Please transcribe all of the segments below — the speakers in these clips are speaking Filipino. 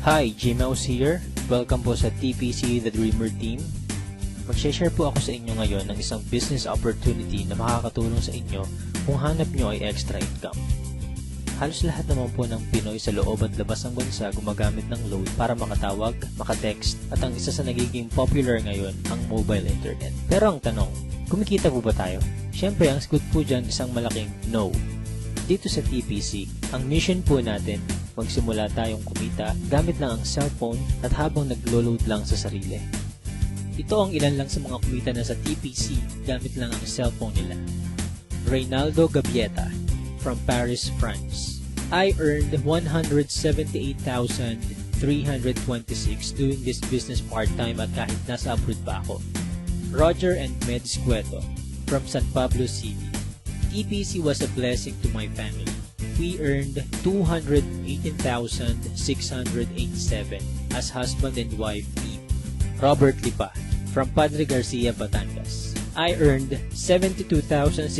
Hi, Gmouse here. Welcome po sa TPC The Dreamer Team. Mag-share po ako sa inyo ngayon ng isang business opportunity na makakatulong sa inyo kung hanap nyo ay extra income. Halos lahat naman po ng Pinoy sa loob at labas ng bansa gumagamit ng load para makatawag, makatext, at ang isa sa nagiging popular ngayon, ang mobile internet. Pero ang tanong, kumikita po ba tayo? Siyempre, ang sagot po dyan isang malaking no. Dito sa TPC, ang mission po natin, magsimula tayong kumita gamit lang ang cellphone at habang naglo-load lang sa sarili. Ito ang ilan lang sa mga kumita na sa TPC gamit lang ang cellphone nila. Reynaldo Gabieta from Paris, France. I earned 178,326 doing this business part-time at kahit nasa abroad pa ako. Roger and Meds Cueto from San Pablo City. TPC was a blessing to my family. We earned 218,687 as husband and wife team. Robert Lipa from Padre Garcia, Batangas. I earned 72,670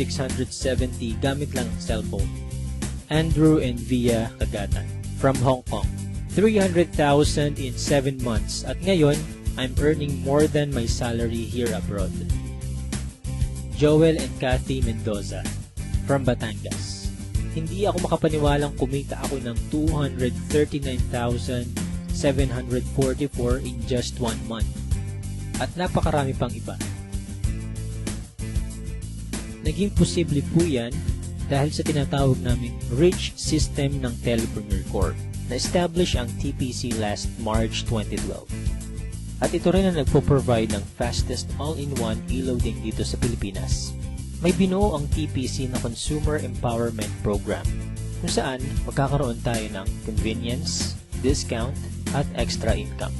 gamit lang ang cellphone. Andrew and Via Kagatan from Hong Kong. 300,000 in 7 months at ngayon, I'm earning more than my salary here abroad. Joel and Kathy Mendoza from Batangas. Hindi ako makapaniwalang kumita ako ng 239,744 in just 1 month. At napakarami pang iba. Naging posible po yan dahil sa tinatawag naming Rich System ng Telepreneur Corp. Na-establish ang TPC last March 2012. At ito rin ang nagpo-provide ng fastest all-in-one e-loading dito sa Pilipinas. May binuo ang TPC na Consumer Empowerment Program kung saan magkakaroon tayo ng convenience, discount, at extra income.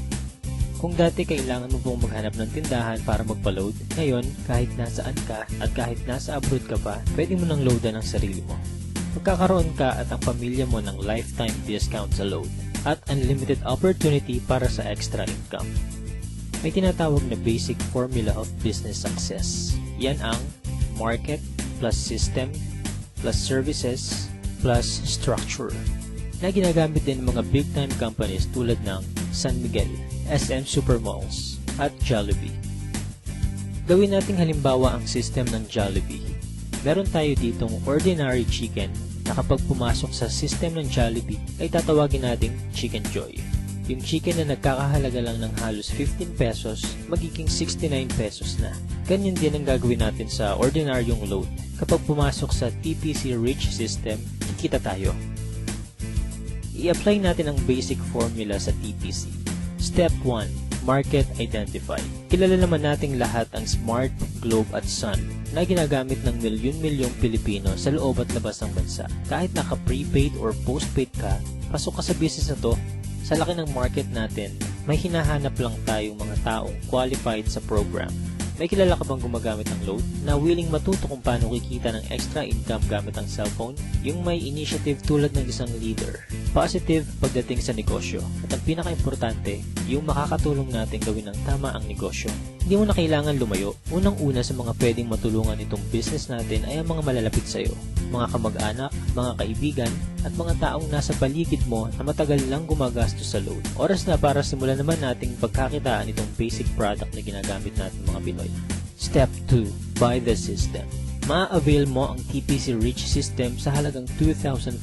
Kung dati kailangan mo pong maghanap ng tindahan para magpa-load, ngayon kahit nasaan ka at kahit nasa abroad ka pa, pwede mo nang loadan ang sarili mo. Magkakaroon ka at ang pamilya mo ng lifetime discount sa load at unlimited opportunity para sa extra income. May tinatawag na basic formula of business success. Yan ang market plus system plus services plus structure na ginagamit din ng mga big time companies tulad ng San Miguel, SM Supermalls at Jollibee. Gawin nating halimbawa ang system ng Jollibee. Meron tayo ditong ordinary chicken na kapag pumasok sa system ng Jollibee ay tatawagin nating Chicken Joy. Yung chicken na nagkakahalaga lang ng halos 15 pesos, magiging 69 pesos na. Ganyan din ang gagawin natin sa ordinaryong load. Kapag pumasok sa TPC Rich System, kikita tayo. I-apply natin ang basic formula sa TPC. Step 1. Market Identify. Kilala naman nating lahat ang Smart, Globe at Sun na ginagamit ng milyon-milyong Pilipino sa loob at labas ng bansa. Kahit naka-prepaid or postpaid ka, pasok ka sa business na to. Sa laki ng market natin, may hinahanap lang tayong mga taong qualified sa program. May kilala ka bang gumagamit ng load na willing matuto kung paano kikita ng extra income gamit ang cellphone? Yung may initiative tulad ng isang leader. Positive pagdating sa negosyo. At ang pinaka-importante, yung makakatulong natin gawin ng tama ang negosyo. Hindi mo na kailangan lumayo. Unang-una sa mga pwedeng matulungan itong business natin ay ang mga malalapit sa iyo. Mga kamag-anak, mga kaibigan, at mga taong nasa paligid mo na matagal lang gumagastos sa load. Oras na para simulan naman nating pagkakitaan itong basic product na ginagamit natin mga Pinoy. Step 2. Buy the system. Ma-avail mo ang TPC Rich System sa halagang 2,500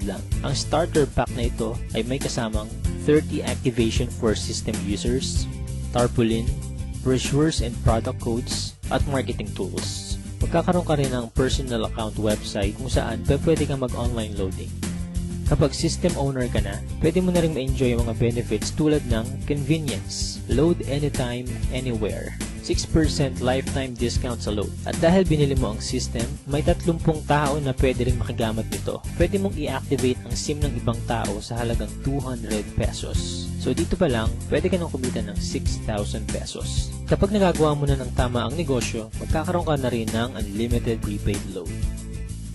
lang. Ang starter pack na ito ay may kasamang 30 activation for system users, tarpaulin, brochures and product codes, at marketing tools. Magkakaroon ka rin ng personal account website kung saan pwede kang mag-online loading. Kapag system owner ka na, pwede mo na rin ma-enjoy ang mga benefits tulad ng convenience, load anytime, anywhere, 6% lifetime discount sa load. At dahil binili mo ang system, may 30 tao na pwede rin makagamit nito. Pwede mong i-activate ang SIM ng ibang tao sa halagang 200 pesos. So dito pa lang, pwede ka nang kumita ng 6,000 pesos. Kapag nagagawa mo na ng tama ang negosyo, magkakaroon ka na rin ng unlimited prepaid load.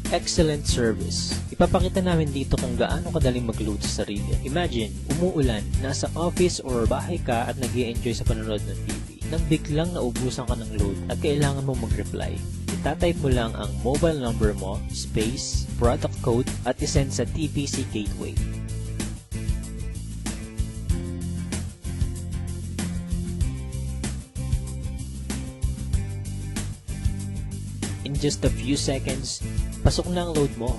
Excellent service. Ipapakita namin dito kung gaano kadaling mag-load sa sarili. Imagine, umuulan, nasa office or bahay ka at nag-i-enjoy sa panonood ng TV. Nang biglang naubusan ka ng load at kailangan mo mag-reply, itatype mo lang ang mobile number mo, space, product code at isend sa TPC Gateway. just a few seconds, pasok na ang load mo.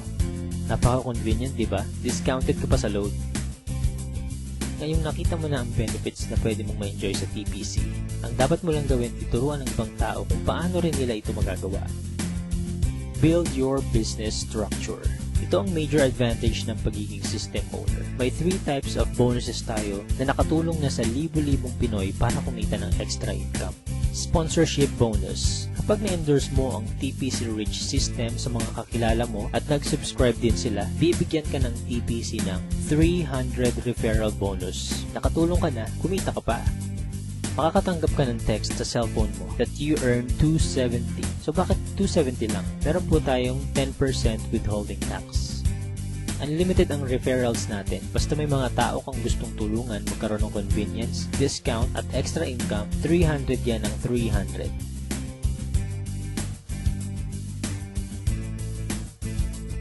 Napaka-convenient, di ba? Discounted ka pa sa load. Ngayong nakita mo na ang benefits na pwede mong ma-enjoy sa TPC, ang dapat mo lang gawin, ituruan ng ibang tao kung paano rin nila ito magagawa. Build your business structure. Ito ang major advantage ng pagiging system owner. May 3 types of bonuses tayo na nakatulong na sa libo-libong Pinoy para kumita ng extra income. Sponsorship bonus. Kapag na-endorse mo ang TPC Rich system sa mga kakilala mo at nag-subscribe din sila, bibigyan ka ng TPC ng 300 referral bonus. Nakatulong ka na, kumita ka pa. Makakatanggap ka ng text sa cellphone mo that you earn 270. So bakit 270 lang? Meron po tayong 10% withholding tax. Unlimited ang referrals natin. Basta may mga tao kang gustong tulungan magkaroon ng convenience, discount at extra income, 300 yan ang 300.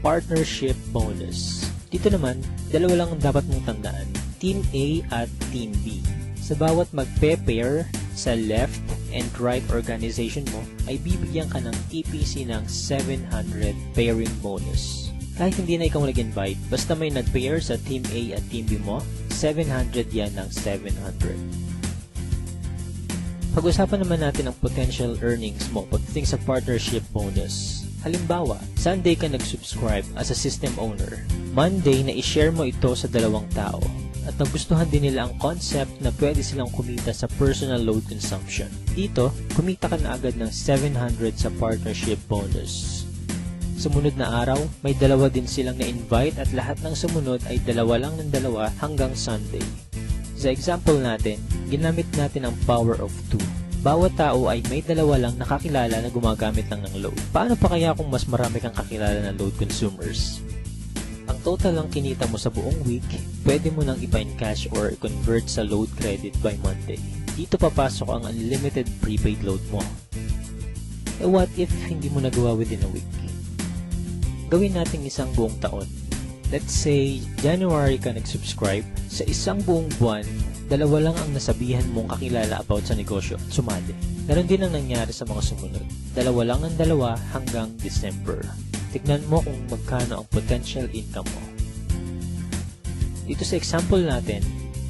Partnership bonus. Dito naman, dalawa lang ang dapat mong tandaan. Team A at Team B. Sa bawat magpe-pair sa left and right organization mo, ay bibigyan ka ng TPC ng 700 pairing bonus. Kahit hindi na ikaw nag-invite, basta may nag-pair sa Team A at Team B mo, 700 yan ng 700. Pag-usapan naman natin ang potential earnings mo pagdating sa partnership bonus. Halimbawa, Sunday ka nag-subscribe as a system owner. Monday na i-share mo ito sa 2 tao. At nagustuhan din nila ang concept na pwede silang kumita sa personal load consumption. Dito, kumita ka na agad ng 700 sa partnership bonus. Sumunod na araw, may 2 din silang na-invite at lahat ng sumunod ay 2 lang ng 2 hanggang Sunday. Sa example natin, ginamit natin ang power of 2. Bawat tao ay may 2 lang nakakilala na gumagamit lang ng load. Paano pa kaya kung mas marami kang kakilala na load consumers? Ang total lang kinita mo sa buong week, pwede mo nang ipa-encash or convert sa load credit by Monday. Dito papasok ang unlimited prepaid load mo. What if hindi mo nagawa within a week? Gawin natin isang buong taon. Let's say, January ka nag-subscribe. Sa isang buong buwan, 2 lang ang nasabihan mong kakilala about sa negosyo at sumali. Ganon din ang nangyari sa mga sumunod. 2 lang ang 2 hanggang December. Tignan mo kung magkano ang potential income mo. Dito sa example natin,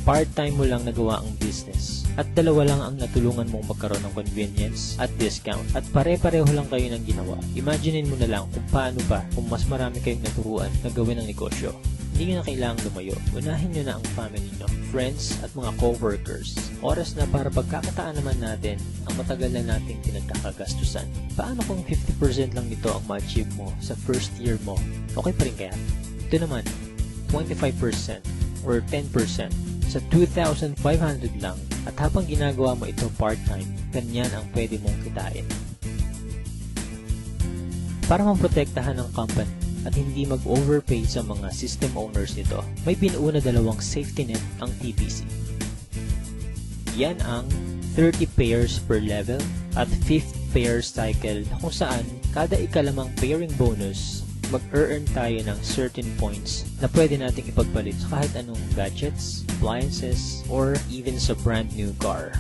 part-time mo lang nagawa ang business at 2 lang ang natulungan mong magkaroon ng convenience at discount at pare-pareho lang kayo ng ginawa. Imaginein mo na lang kung paano pa kung mas marami kayong naturuan na gawin ang negosyo. Hindi nyo na kailangang lumayo. Unahin nyo na ang family nyo, friends at mga co-workers. Oras na para pagkakataan naman natin ang matagal na nating pinagkakagastusan. Paano kung 50% lang nito ang ma-achieve mo sa first year mo? Okay pa rin kaya? Ito naman, 25% or 10% sa 2,500 lang at habang ginagawa mo ito part-time, ganyan ang pwede mong kitain. Para maprotektahan ng company at hindi mag-overpay sa mga system owners nito, may binuo na 2 safety net ang TPC. Yan ang 30 pairs per level at 5th pair cycle kung saan kada ikalimang pairing bonus, mag-earn tayo ng certain points na pwede nating ipagpalit sa kahit anong gadgets, appliances, or even sa brand new car.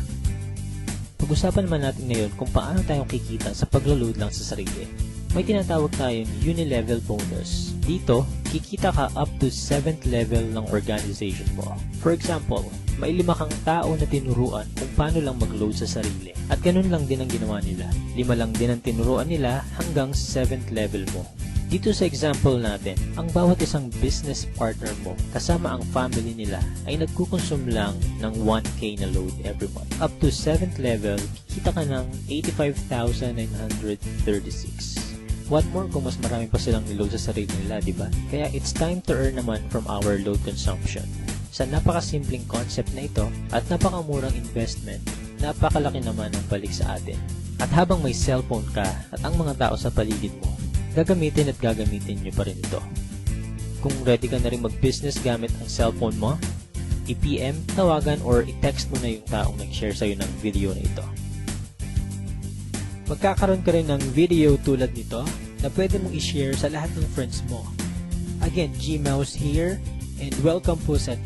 Pag-usapan naman natin ngayon kung paano tayong kikita sa paglo-load lang sa sarili. May tinatawag tayong uni-level bonus. Dito, kikita ka up to 7th level ng organization mo. For example, may 5 kang tao na tinuruan kung paano lang mag-load sa sarili. At ganun lang din ang ginawa nila. 5 lang din ang tinuruan nila hanggang 7th level mo. Dito sa example natin, ang bawat isang business partner mo kasama ang family nila ay nagkukonsume lang ng 1K na load every month. Up to 7th level, kikita ka ng 85,936. What more kung mas marami pa silang niload sa sarili nila, diba? Kaya it's time to earn naman from our load consumption. Sa napakasimpleng concept na ito at napakamurang investment, napakalaki naman ang balik sa atin. At habang may cellphone ka at ang mga tao sa paligid mo, gagamitin nyo pa rin ito. Kung ready ka na rin mag-business gamit ang cellphone mo, i-PM, tawagan or i-text mo na yung taong nag-share sa'yo ng video na ito. Magkakaroon ka rin ng video tulad nito na pwede mong i-share sa lahat ng friends mo. Again, Gmouse here and welcome po sa